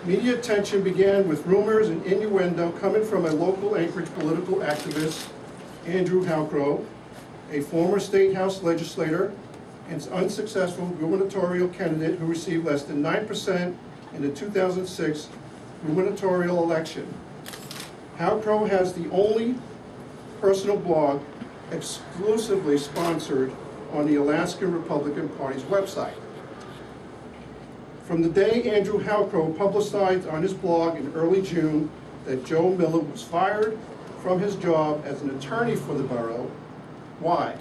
Media attention began with rumors and innuendo coming from a local Anchorage political activist, Andrew Halcrow, a former State House legislator and unsuccessful gubernatorial candidate who received less than 9% in the 2006 gubernatorial election. Halcrow has the only personal blog exclusively sponsored on the Alaskan Republican Party's website. From the day Andrew Halcrow publicized on his blog in early June that Joe Miller was fired from his job as an attorney for the borough. Why?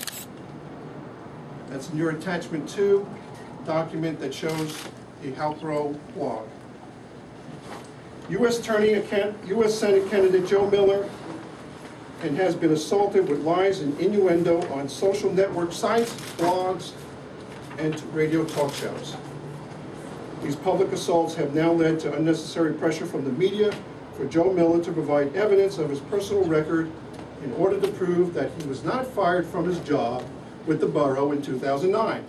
That's in your attachment 2 document that shows the Halcrow blog. U.S. Senate candidate Joe Miller and has been assaulted with lies and innuendo on social network sites, blogs, and radio talk shows. These public assaults have now led to unnecessary pressure from the media for Joe Miller to provide evidence of his personal record in order to prove that he was not fired from his job with the borough in 2009.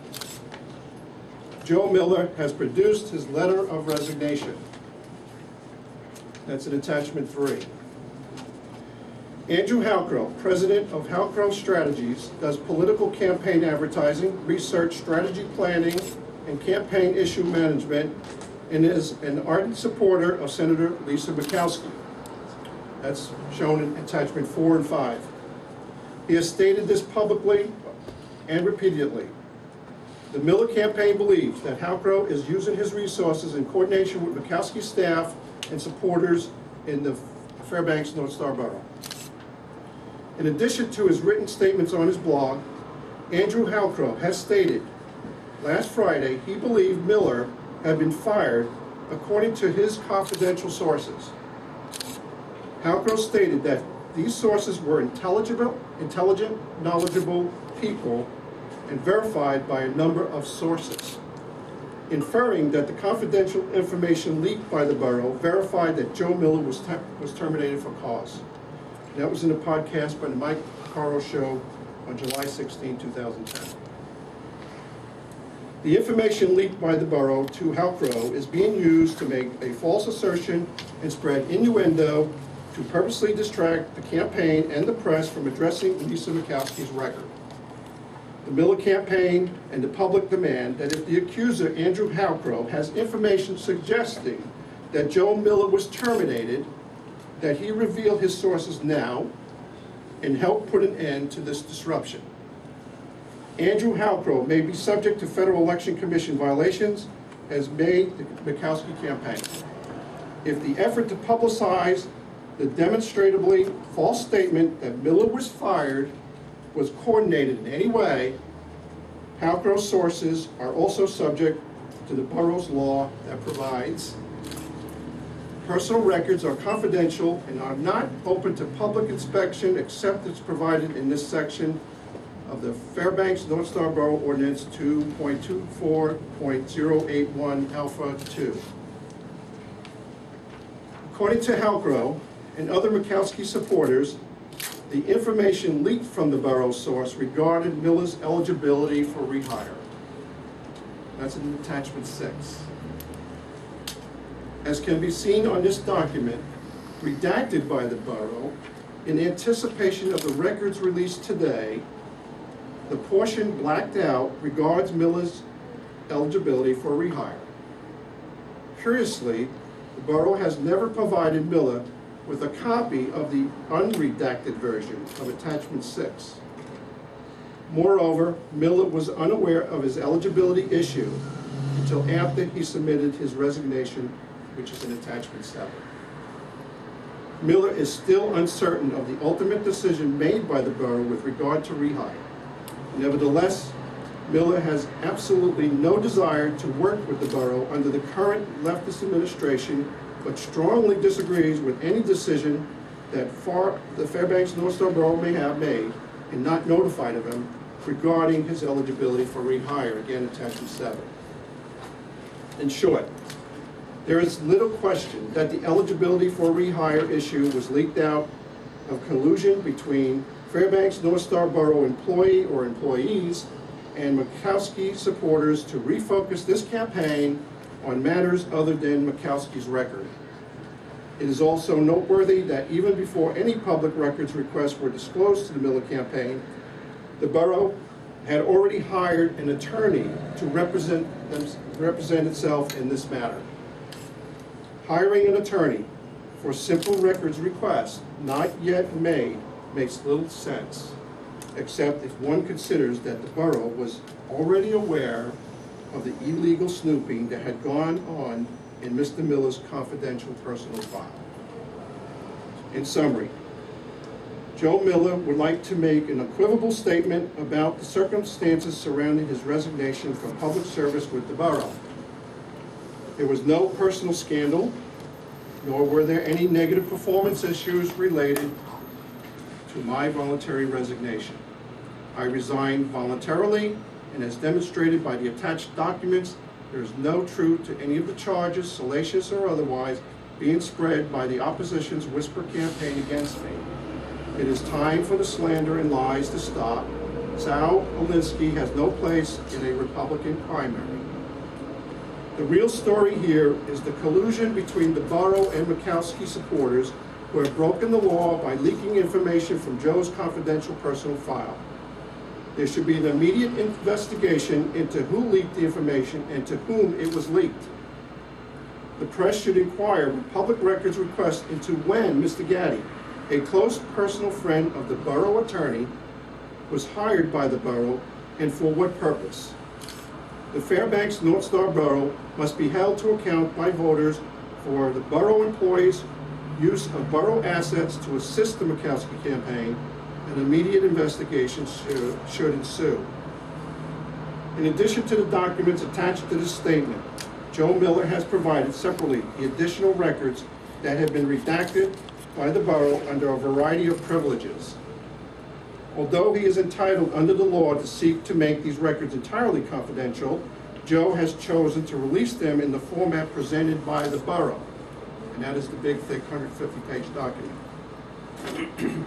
Joe Miller has produced his letter of resignation. That's in attachment 3. Andrew Halcrow, president of Halcrow Strategies, does political campaign advertising, research, strategy planning, and campaign issue management, and is an ardent supporter of Senator Lisa Murkowski. That's shown in attachment 4 and 5. He has stated this publicly and repeatedly. The Miller campaign believes that Halcrow is using his resources in coordination with Murkowski's staff and supporters in the Fairbanks North Star Borough. In addition to his written statements on his blog, Andrew Halcrow has stated last Friday he believed Miller had been fired according to his confidential sources. Halcrow stated that these sources were intelligent, knowledgeable people and verified by a number of sources, inferring that the confidential information leaked by the borough verified that Joe Miller was terminated for cause. And that was in a podcast by the Mike Caro Show on July 16, 2010. The information leaked by the borough to Halcrow is being used to make a false assertion and spread innuendo to purposely distract the campaign and the press from addressing Lisa Murkowski's record. The Miller campaign and the public demand that if the accuser, Andrew Halcrow, has information suggesting that Joe Miller was terminated, that he reveal his sources now and help put an end to this disruption. Andrew Halcrow may be subject to Federal Election Commission violations, as made the Murkowski campaign. If the effort to publicize the demonstrably false statement that Miller was fired was coordinated in any way, Halcrow's sources are also subject to the borough's law that provides personal records are confidential and are not open to public inspection except as provided in this section of the Fairbanks North Star Borough Ordinance 2.24.081 Alpha 2. According to Halcrow and other Murkowski supporters, the information leaked from the borough's source regarded Miller's eligibility for rehire. That's in attachment 6. As can be seen on this document, redacted by the borough, in anticipation of the records released today, the portion blacked out regards Miller's eligibility for rehire. Curiously, the borough has never provided Miller with a copy of the unredacted version of attachment 6. Moreover, Miller was unaware of his eligibility issue until after he submitted his resignation, which is in attachment 7. Miller is still uncertain of the ultimate decision made by the borough with regard to rehire. Nevertheless, Miller has absolutely no desire to work with the borough under the current leftist administration, but strongly disagrees with any decision that the Fairbanks North Star Borough may have made and not notified of him regarding his eligibility for rehire, again attachment 7. In short, there is little question that the eligibility for rehire issue was leaked out of collusion between Fairbanks North Star Borough employee or employees and Murkowski supporters to refocus this campaign on matters other than Mikowski's record. It is also noteworthy that even before any public records requests were disclosed to the Miller campaign, the borough had already hired an attorney to represent itself in this matter. Hiring an attorney for simple records requests not yet made makes little sense, except if one considers that the borough was already aware of the illegal snooping that had gone on in Mr. Miller's confidential personal file. In summary, Joe Miller would like to make an equivocal statement about the circumstances surrounding his resignation from public service with the borough. There was no personal scandal, nor were there any negative performance issues related to my voluntary resignation. I resigned voluntarily, and as demonstrated by the attached documents, there is no truth to any of the charges, salacious or otherwise, being spread by the opposition's whisper campaign against me. It is time for the slander and lies to stop. Sal Alinsky has no place in a Republican primary. The real story here is the collusion between the borough and Mikowski supporters who have broken the law by leaking information from Joe's confidential personal file. There should be an immediate investigation into who leaked the information and to whom it was leaked. The press should inquire with public records requests into when Mr. Gaddy, a close personal friend of the borough attorney, was hired by the borough and for what purpose. The Fairbanks North Star Borough must be held to account by voters for the borough employees' use of borough assets to assist the Mikowski campaign. An immediate investigation should ensue. In addition to the documents attached to this statement, Joe Miller has provided separately the additional records that have been redacted by the borough under a variety of privileges. Although he is entitled under the law to seek to make these records entirely confidential, Joe has chosen to release them in the format presented by the borough, and that is the big, thick 150-page document.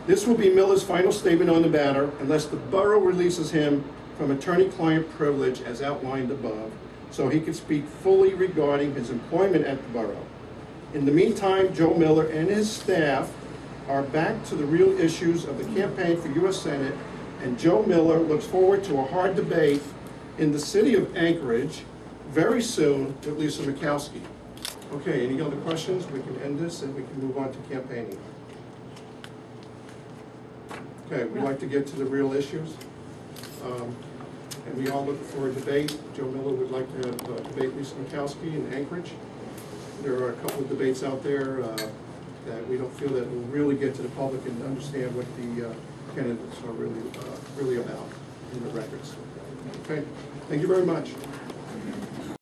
This will be Miller's final statement on the matter unless the borough releases him from attorney-client privilege as outlined above, so he can speak fully regarding his employment at the borough. In the meantime, Joe Miller and his staff are back to the real issues of the campaign for U.S. Senate, and Joe Miller looks forward to a hard debate in the city of Anchorage very soon with Lisa Mikowski. Okay, any other questions? We can end this and we can move on to campaigning. Okay, we'd like to get to the real issues. And we all look for a debate. Joe Miller would like to have debate Lisa Mikowski in Anchorage. There are a couple of debates out there that we don't feel that will really get to the public and understand what the candidates are really about in the records. Okay, thank you very much.